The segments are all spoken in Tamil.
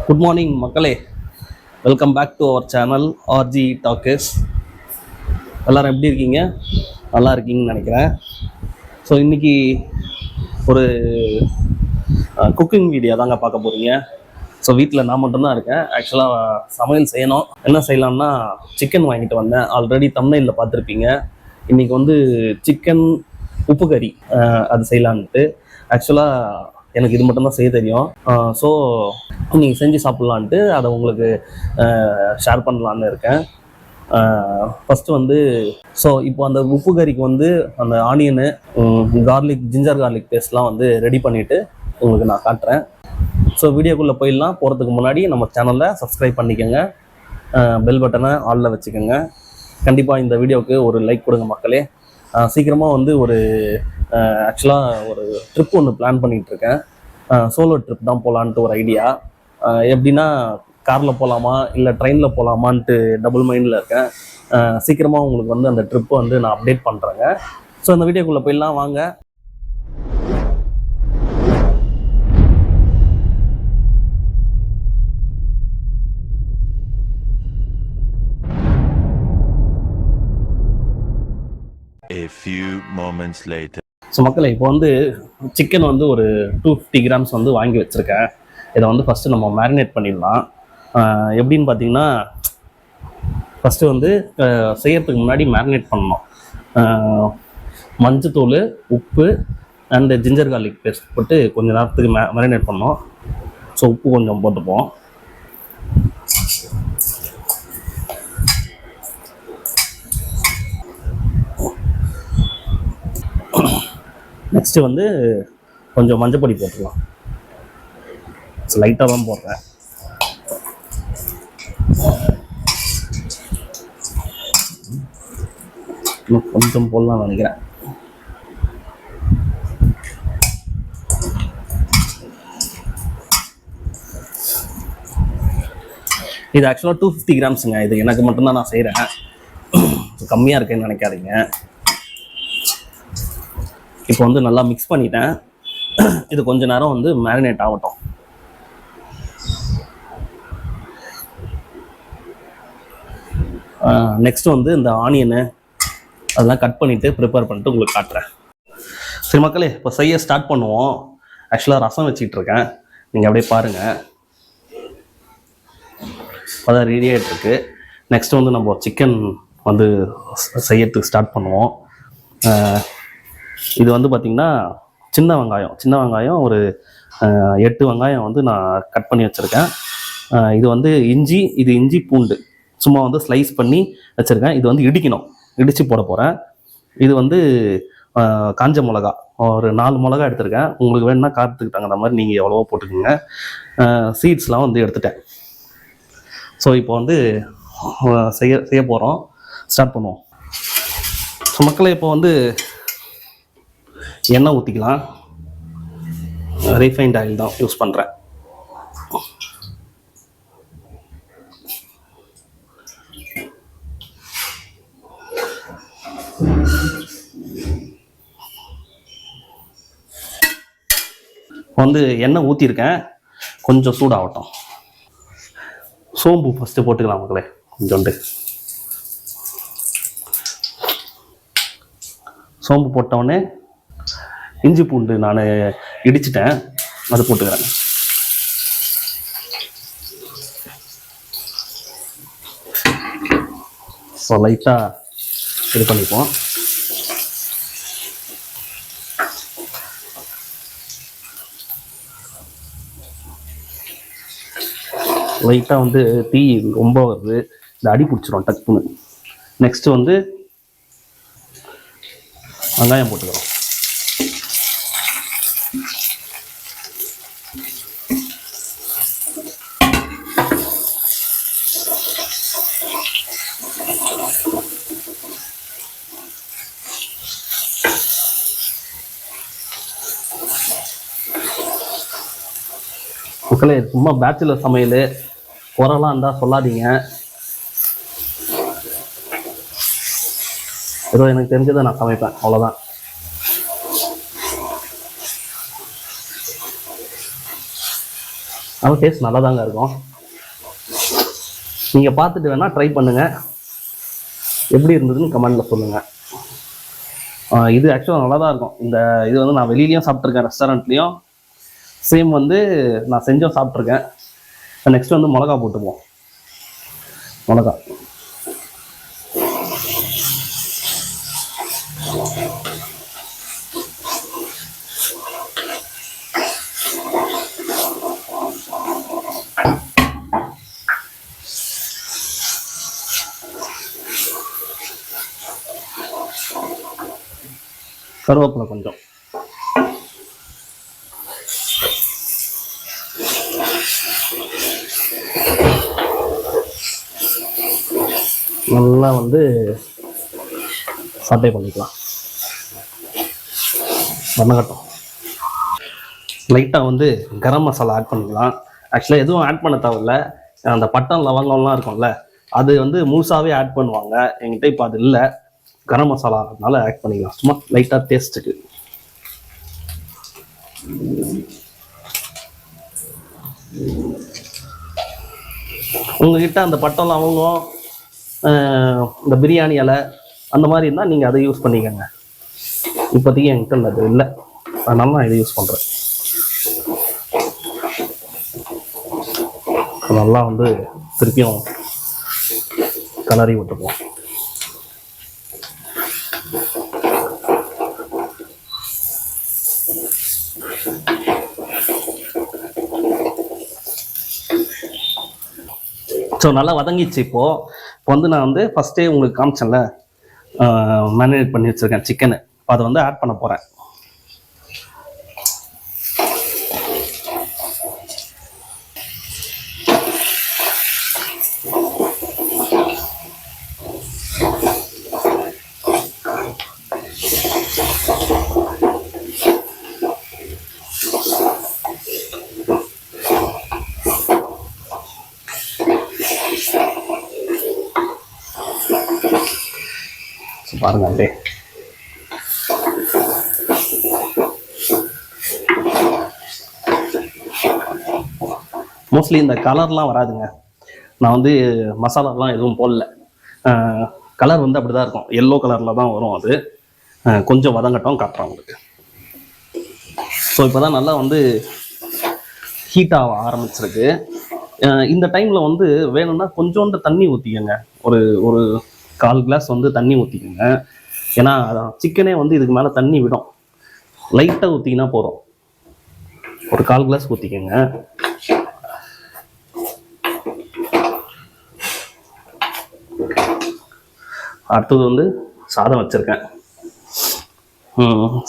குட் மார்னிங் மக்களே, welcome back to our channel RG Talkers. எல்லோரும் எப்படி இருக்கீங்க? நல்லா இருக்கீங்கன்னு நினைக்கிறேன். ஸோ இன்றைக்கி ஒரு குக்கிங் வீடியோ தாங்க பார்க்க போகிறீங்க. ஸோ வீட்டில் நான் மட்டும்தான் இருக்கேன். ஆக்சுவலாக சமையல் செய்யணும். என்ன செய்யலாம்னா சிக்கன் வாங்கிட்டு வந்தேன். ஆல்ரெடி தம்ப்நெயிலில் பார்த்துருப்பீங்க. இன்றைக்கி வந்து சிக்கன் உப்பு கறி அது செய்யலான்ட்டு. ஆக்சுவலாக எனக்கு இது மட்டும்தான் செய்ய தெரியும். ஸோ நீங்கள் செஞ்சு சாப்பிட்லான்ட்டு அதை உங்களுக்கு ஷேர் பண்ணலான்னு இருக்கேன். ஃபஸ்ட்டு வந்து ஸோ இப்போ அந்த உப்பு கறிக்கு வந்து அந்த ஆனியனு, ஜிஞ்சர் கார்லிக் பேஸ்ட்லாம் வந்து ரெடி பண்ணிவிட்டு உங்களுக்கு நான் காட்டுறேன். ஸோ வீடியோக்குள்ளே போயிடலாம். போகிறதுக்கு முன்னாடி நம்ம சேனலை சப்ஸ்கிரைப் பண்ணிக்கோங்க, பெல் பட்டனை ஆலில் வச்சுக்கோங்க. கண்டிப்பாக இந்த வீடியோவுக்கு ஒரு லைக் கொடுங்க மக்களே. சீக்கிரமாக வந்து ஆக்சுவலாக ஒரு ட்ரிப் ஒன்று பிளான் பண்ணிகிட்ருக்கேன். சோலோ ட்ரிப் தான் போகலான்ட்டு ஒரு ஐடியா. எப்படின்னா காரில் போகலாமா இல்லை ட்ரெயினில் போகலாமான்ட்டு டபுள் மைண்டில் இருக்கேன். சீக்கிரமாக உங்களுக்கு வந்து அந்த ட்ரிப்பை வந்து நான் அப்டேட் பண்ணுறேங்க. ஸோ அந்த வீடியோக்குள்ளே போயிடலாம் வாங்க. A few moments later. So மக்களை, இப்போ வந்து சிக்கன் வந்து ஒரு 250 கிராம்ஸ் வந்து வாங்கி வச்சுருக்கேன். இதை வந்து ஃபஸ்ட்டு நம்ம மேரினேட் பண்ணிடலாம். எப்படின்னு பார்த்தீங்கன்னா, ஃபஸ்ட்டு வந்து செய்யறதுக்கு முன்னாடி மேரினேட் பண்ணணும். மஞ்சத்தூள், உப்பு அண்டு ஜிஞ்சர் கார்லிக் பேஸ்ட் போட்டு கொஞ்சம் நேரத்துக்கு மேரினேட் பண்ணோம். ஸோ உப்பு கொஞ்சம் போட்டுப்போம். நெக்ஸ்ட்டு வந்து கொஞ்சம் மஞ்சப்பொடி போட்டுக்கலாம். லைட்டாக தான் போடுறேன். இன்னும் கொஞ்சம் போடலாம் நினைக்கிறேன். இது ஆக்சுவலாக 250 கிராம்ஸுங்க. இது எனக்கு மட்டும்தான் நான் செய்கிறேன். கம்மியாக இருக்குன்னு நினைக்காதீங்க. இப்போ வந்து நல்லா மிக்ஸ் பண்ணிட்டேன். இது கொஞ்ச நேரம் வந்து மேரினேட் ஆகட்டும். நெக்ஸ்ட் வந்து இந்த ஆனியனு அதெல்லாம் கட் பண்ணிவிட்டு ப்ரிப்பேர் பண்ணிட்டு உங்களுக்கு காட்டுறேன். சரி மக்களே, இப்போ செய்ய ஸ்டார்ட் பண்ணுவோம். ஆக்சுவலாக ரசம் வச்சிட்டு இருக்கேன். நீங்கள் அப்படியே பாருங்கள். அதான் ரெடி ஆகிட்டுருக்கு. நெக்ஸ்ட் வந்து நம்ம சிக்கன் வந்து செய்யறதுக்கு ஸ்டார்ட் பண்ணுவோம். இது வந்து பார்த்திங்கன்னா சின்ன வெங்காயம் ஒரு 8 வெங்காயம் வந்து நான் கட் பண்ணி வச்சுருக்கேன். இது வந்து இஞ்சி பூண்டு சும்மா வந்து ஸ்லைஸ் பண்ணி வச்சுருக்கேன். இது வந்து இடித்து போட போகிறேன். இது வந்து காஞ்ச மிளகா ஒரு 4 மிளகா எடுத்திருக்கேன். உங்களுக்கு வேணுன்னா காரத்துக்கு தகுந்த மாதிரி நீங்கள் எவ்வளவோ போட்டுக்கோங்க. சீட்ஸ்லாம் வந்து எடுத்துட்டேன். ஸோ இப்போ வந்து செய்ய போகிறோம். ஸ்டார்ட் பண்ணுவோம். ஸோ மக்களை, இப்போ வந்து எண்ணெய் ஊற்றிக்கலாம். ரீஃபைண்ட் ஆயில் தான் யூஸ் பண்ணுறேன். வந்து எண்ணெய் ஊற்றிருக்கேன். கொஞ்சம் சூடாகட்டும். சோம்பு ஃபஸ்ட்டு போட்டுக்கலாம் மக்களே. கொஞ்சோண்டு சோம்பு போட்டவுடனே இஞ்சி பூண்டு நான் இடிச்சிட்டேன், அது போட்டுக்கிறேன். ஸோ லைட்டாக இது பண்ணிப்போம். லைட்டாக வந்து தீ ரொம்ப வருது, இந்த அடி பிடிச்சிரும் டக்குன்னு. நெக்ஸ்ட்டு வந்து வெங்காயம் போட்டுக்கிறோம். மக்களே, சும்மா பேச்சுலர் சமையல் குறைலாம் இருந்தால் சொல்லாதீங்க. ஏதோ எனக்கு தெரிஞ்சதை நான் சமைப்பேன், அவ்வளோதான். ஆனால் டேஸ்ட் நல்லா தாங்க இருக்கும். நீங்கள் பார்த்துட்டு வேணால் ட்ரை பண்ணுங்கள், எப்படி இருந்ததுன்னு கமெண்டில் சொல்லுங்கள். இது ஆக்சுவலாக நல்லா தான் இருக்கும். இது வந்து நான் வெளியிலையும் சாப்பிட்ருக்கேன், ரெஸ்டாரண்ட்லேயும் சேம் வந்து நான் செஞ்சும் சாப்பிட்ருக்கேன். நெக்ஸ்ட் வந்து மிளகா போட்டுப்போம். மிளகா கருவேப்பிலை கொஞ்சம், நல்லா வந்து சாட்டே பண்ணிக்கலாம். வணக்கட்டும். லைட்டாக வந்து கரம் மசாலா ஆட் பண்ணிக்கலாம். ஆக்சுவலாக எதுவும் ஆட் பண்ண தேவையில்ல. அந்த பட்டம் லவங்கம்லாம் இருக்கும்ல, அது வந்து முழுசாகவே ஆட் பண்ணுவாங்க. என்கிட்ட இப்போ அது இல்லை, கரம் மசாலா அதனால ஆட் பண்ணிக்கலாம், சும்மா லைட்டாக டேஸ்ட்டுக்கு. உங்ககிட்ட அந்த பட்டம் லவங்கம், இந்த பிரியாணி இலை அந்த மாதிரி இருந்தால் நீங்கள் அதை யூஸ் பண்ணிக்கோங்க. இப்போதைக்கு என்கிட்ட அது இல்லை, அதனால நான் இதை யூஸ் பண்ணுறேன். நல்லா வந்து திருப்பியும் கலரி விட்டுப்போம். ஸோ நல்லா வதங்கிச்சு. இப்போ வந்து நான் வந்து ஃபஸ்ட்டே உங்களுக்கு காமிச்சேன்ல, மேரினேட் பண்ணி வச்சுருக்கேன் சிக்கனு, அதை வந்து ஆட் பண்ண போகிறேன். பாருங்க அப்படியே மோஸ்ட்லி இந்த கலர்லாம் வராதுங்க. நான் வந்து மசாலாலாம் எதுவும் போடல. கலர் வந்து அப்படி தான் இருக்கும், எல்லோ கலரில் தான் வரும். அது கொஞ்சம் வதங்கட்டும், காட்டுறேன் உங்களுக்கு. ஸோ இப்போ தான் நல்லா வந்து ஹீட் ஆக ஆரம்பிச்சிருக்கு. இந்த டைமில் வந்து வேணும்னா கொஞ்சோண்டு தண்ணி ஊற்றிக்கங்க, ஒரு ஒரு 1/4 கிளாஸ் வந்து தண்ணி ஊற்றிக்கோங்க. ஏன்னா சிக்கனே வந்து இதுக்கு மேலே தண்ணி விடும். லைட்டாக ஊற்றிங்கன்னா போதும், ஒரு 1/4 கிளாஸ் ஊற்றிக்கோங்க. அடுத்தது வந்து சாதம் வச்சுருக்கேன்,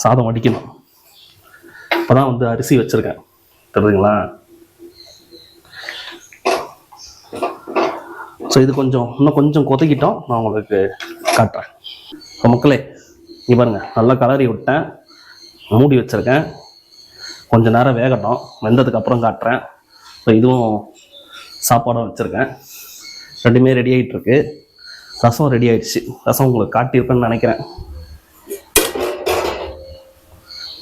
சாதம் வடிக்கணும். இப்போ தான் வந்து அரிசி வச்சுருக்கேன், தெரியுதுங்களா? ஸோ இது இன்னும் கொஞ்சம் கொதிக்கிட்டோம், நான் உங்களுக்கு காட்டுறேன். இப்போ மக்களே இங்கே பாருங்கள், நல்லா கலரி விட்டேன், மூடி வச்சுருக்கேன். கொஞ்சம் நேரம் வேகட்டும், வெந்ததுக்கப்புறம் காட்டுறேன். ஸோ இதுவும் சாப்பாடும் வச்சுருக்கேன், ரெண்டுமே ரெடி ஆகிட்டுருக்கு. ரசம் ரெடி ஆகிடுச்சு, ரசம் உங்களுக்கு காட்டியிருப்பேன்னு நினைக்கிறேன்.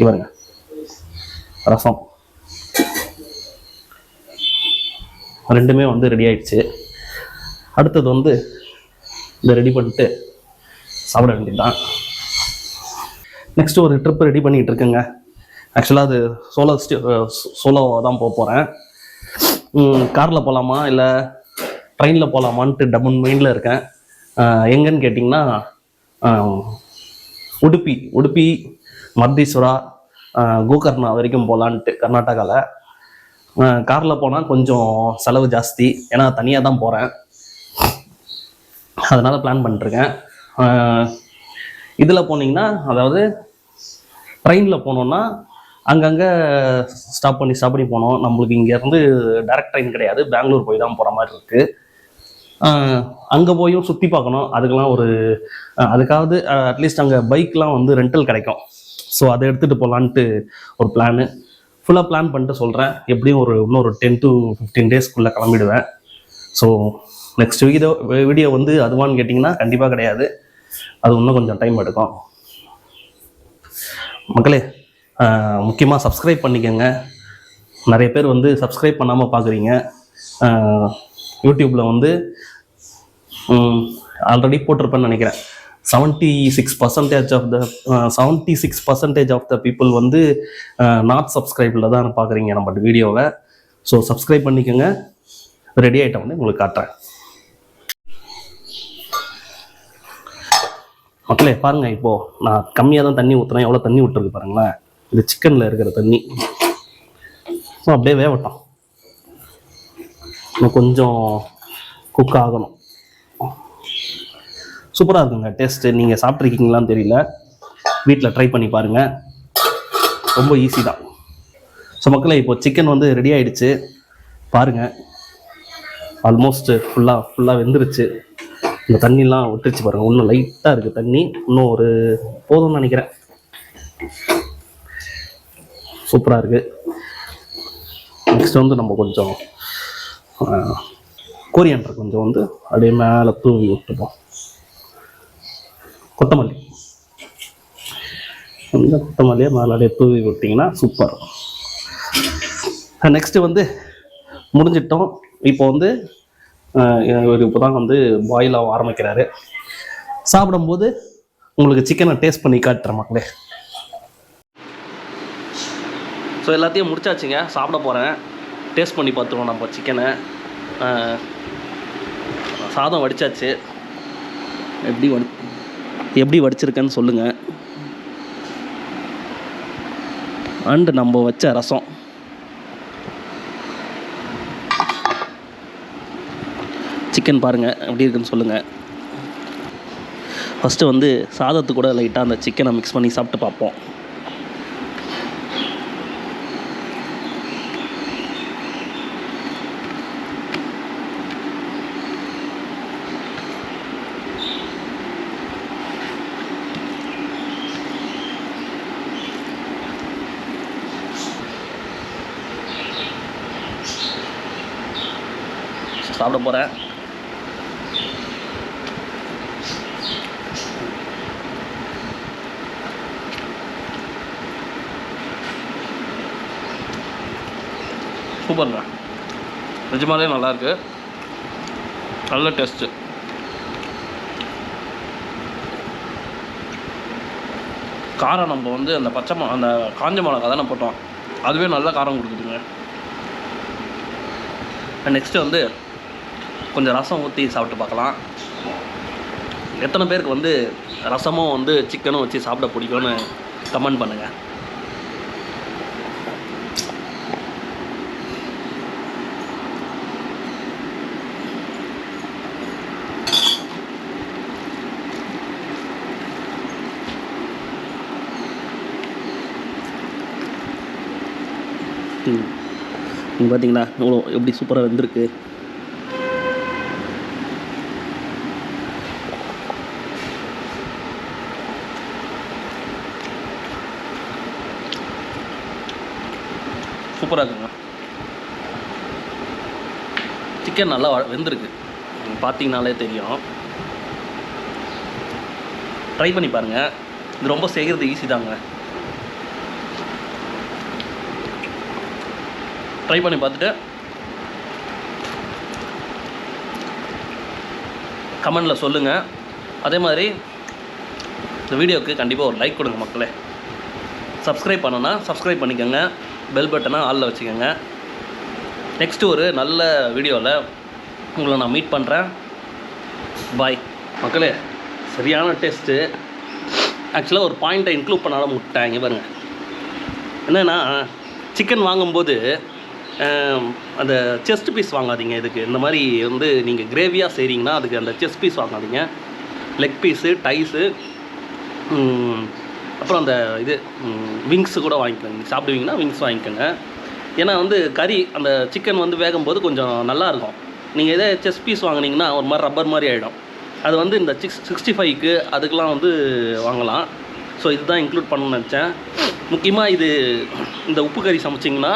பாருங்க ரசம் ரெண்டுமே வந்து ரெடி ஆகிடுச்சு. அடுத்தது வந்து இதை ரெடி பண்ணிட்டு சாப்பிட வேண்டியதுதான். நெக்ஸ்ட் ஒரு ட்ரிப் ரெடி பண்ணிகிட்டு இருக்கேங்க. ஆக்சுவலாக அது சோலோ தான் போக போகிறேன். காரில் போகலாமா இல்லை ட்ரெயினில் போகலாமான்ட்டு டபுள் மைண்டில் இருக்கேன். எங்கன்னு கேட்டிங்கன்னா உடுப்பி மர்தீஸ்வரா கோகர்ணா வரைக்கும் போகலான்ட்டு, கர்நாடகாவில். காரில் போனால் கொஞ்சம் செலவு ஜாஸ்தி, ஏன்னா தனியாக தான் போகிறேன், அதனால் பிளான் பண்ணிட்டுருக்கேன். இதில் போனீங்கன்னா, அதாவது ட்ரெயினில் போனோன்னா அங்கங்கே ஸ்டாப் பண்ணி போனோம். நம்மளுக்கு இங்கேருந்து டைரக்ட் ட்ரெயின் கிடையாது, பெங்களூர் போய் தான் போகிற மாதிரி இருக்குது. அங்கே போயும் சுற்றி பார்க்கணும், அதுக்காவது அட்லீஸ்ட் அங்கே பைக்லாம் வந்து ரெண்டல் கிடைக்கும். ஸோ அதை எடுத்துகிட்டு போகலான்ட்டு ஒரு பிளானு. ஃபுல்லாக பிளான் பண்ணிட்டு சொல்கிறேன். எப்படியும் இன்னொரு 10 to 15 டேஸ்க்குள்ளே கிளம்பிடுவேன். ஸோ நெக்ஸ்ட் வீடியோ வந்து அதுவான்னு கேட்டிங்கன்னா கண்டிப்பாக கிடையாது, அது இன்னும் கொஞ்சம் டைம் எடுக்கும். மக்களே முக்கியமாக சப்ஸ்கிரைப் பண்ணிக்கோங்க, நிறைய பேர் வந்து சப்ஸ்கிரைப் பண்ணாமல் பார்க்குறீங்க. யூடியூப்பில் வந்து ஆல்ரெடி போட்டிருப்பேன்னு நினைக்கிறேன். 76% ஆஃப் த பீப்புள் வந்து நாட் சப்ஸ்கிரைபில் தான் பார்க்குறீங்க நம்ம வீடியோவை. ஸோ சப்ஸ்கிரைப் பண்ணிக்கோங்க. ரெடி ஆகிட்ட வந்து உங்களுக்கு காட்டுறேன். மக்களே பாருங்கள், இப்போது நான் கம்மியாக தான் தண்ணி ஊற்றுறேன். எவ்வளோ தண்ணி விட்டுருக்கு பாருங்களேன். இது சிக்கனில் இருக்கிற தண்ணி. ஸோ அப்படியே வேகட்டும். இன்னும் கொஞ்சம் குக் ஆகணும். சூப்பராக இருக்குங்க டேஸ்ட்டு. நீங்கள் சாப்பிட்ருக்கீங்களான்னு தெரியல, வீட்டில் ட்ரை பண்ணி பாருங்கள். ரொம்ப ஈஸி தான். ஸோ மக்களே இப்போ சிக்கன் வந்து ரெடி ஆகிடுச்சு. பாருங்கள், ஆல்மோஸ்ட் ஃபுல்லாக வெந்துருச்சு. இந்த தண்ணிலாம் விட்டுருச்சு பாருங்கள். இன்னும் லைட்டாக இருக்குது தண்ணி. இன்னும் ஒரு போதும்னு நினைக்கிறேன். சூப்பராக இருக்குது. நெக்ஸ்ட் வந்து நம்ம கொஞ்சம் கோரியண்டர் கொஞ்சம் வந்து அப்படியே மேலே தூவி விட்டுப்போம். கொத்தமல்லியை மேலே அப்படியே தூவி விட்டிங்கன்னா சூப்பர். நெக்ஸ்ட்டு வந்து முடிஞ்சிட்டோம். இப்போ வந்து இப்போ தான் வந்து பாயில் ஆக ஆரம்பிக்கிறாரு. சாப்பிடும்போது உங்களுக்கு சிக்கனை டேஸ்ட் பண்ணி காட்டுறேன் மக்களே. ஸோ எல்லாத்தையும் முடிச்சாச்சுங்க. சாப்பிட போகிறேன். டேஸ்ட் பண்ணி பார்த்துருவோம் நம்ம சிக்கனை. சாதம் வடித்தாச்சு. எப்படி வடிச்சிருக்கேன்னு சொல்லுங்கள். அண்டு நம்ம வச்ச ரசம். சிக்கன் பாருங்கள் எப்படி இருக்குன்னு சொல்லுங்கள். ஃபஸ்ட்டு வந்து சாதத்து கூட லைட்டாக அந்த சிக்கனை மிக்ஸ் பண்ணி சாப்பிட்டு பார்ப்போம். சாப்பிட போகிறேன். சூப்பர்ங்க, நிஜமாலே நல்லாயிருக்கு. நல்ல டேஸ்ட்டு. காரம் நம்ம வந்து அந்த அந்த காஞ்ச மிளகா தானே போட்டோம், அதுவே நல்ல காரம் கொடுக்குதுங்க. நெக்ஸ்ட்டு வந்து கொஞ்சம் ரசம் ஊற்றி சாப்பிட்டு பார்க்கலாம். எத்தனை பேருக்கு வந்து ரசமும் வந்து சிக்கனும் வச்சு சாப்பிட பிடிக்கும்னு கமெண்ட் பண்ணுங்கள். நீங்கள் பார்த்தீங்களா இவ்வளோ எப்படி சூப்பராக வெந்திருக்கு. சூப்பராக இருக்குங்க. சிக்கன் நல்லா வெந்திருக்கு, பார்த்தீங்கனாலே தெரியும். ட்ரை பண்ணி பாருங்கள். இது ரொம்ப செய்கிறது ஈஸி தாங்க. ட்ரை பண்ணி பார்த்துட்டு கமெண்டில் சொல்லுங்கள். அதே மாதிரி இந்த வீடியோவுக்கு கண்டிப்பாக ஒரு லைக் கொடுங்க மக்களே. சப்ஸ்கிரைப் பண்ணணுன்னா சப்ஸ்கிரைப் பண்ணிக்கோங்க. பெல் பட்டனை ஆளில் வச்சுக்கோங்க. நெக்ஸ்ட்டு ஒரு நல்ல வீடியோவில் உங்களை நான் மீட் பண்ணுறேன். பாய் மக்களே. சரியான டேஸ்ட்டு. ஆக்சுவலாக ஒரு பாயிண்ட்டை இன்க்ளூட் பண்ணாலும் விட்டேன். இங்கே பாருங்கள், என்னென்னா சிக்கன் வாங்கும்போது அந்த செஸ்ட் பீஸ் வாங்காதீங்க. இதுக்கு இந்த மாதிரி வந்து நீங்கள் கிரேவியாக செய்கிறீங்கன்னா அதுக்கு அந்த செஸ்ட் பீஸ் வாங்காதீங்க. லெக் பீஸு, டைஸு, அப்புறம் அந்த இது விங்ஸு கூட வாங்கிக்கோங்க. சாப்பிடுவீங்கன்னா விங்ஸ் வாங்கிக்கோங்க. ஏன்னா வந்து கறி அந்த சிக்கன் வந்து வேகும்போது கொஞ்சம் நல்லாயிருக்கும். நீங்கள் இதே செஸ்ட் பீஸ் வாங்கினீங்கன்னா ஒரு மாதிரி ரப்பர் மாதிரி ஆகிடும். அது வந்து இந்த 65க்கு அதுக்கெலாம் வந்து வாங்கலாம். ஸோ இதுதான் இன்க்ளூட் பண்ணணும்னு நினச்சேன். முக்கியமாக இது இந்த உப்பு கறி சமைச்சிங்கன்னா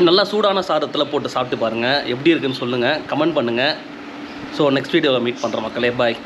நல்லா சூடான சாதத்தில் போட்டு சாப்பிட்டு பாருங்கள். எப்படி இருக்குன்னு சொல்லுங்கள், கமெண்ட் பண்ணுங்கள். ஸோ நெக்ஸ்ட் வீடியோவில் மீட் பண்ணுறோம் மக்களே. பாய்.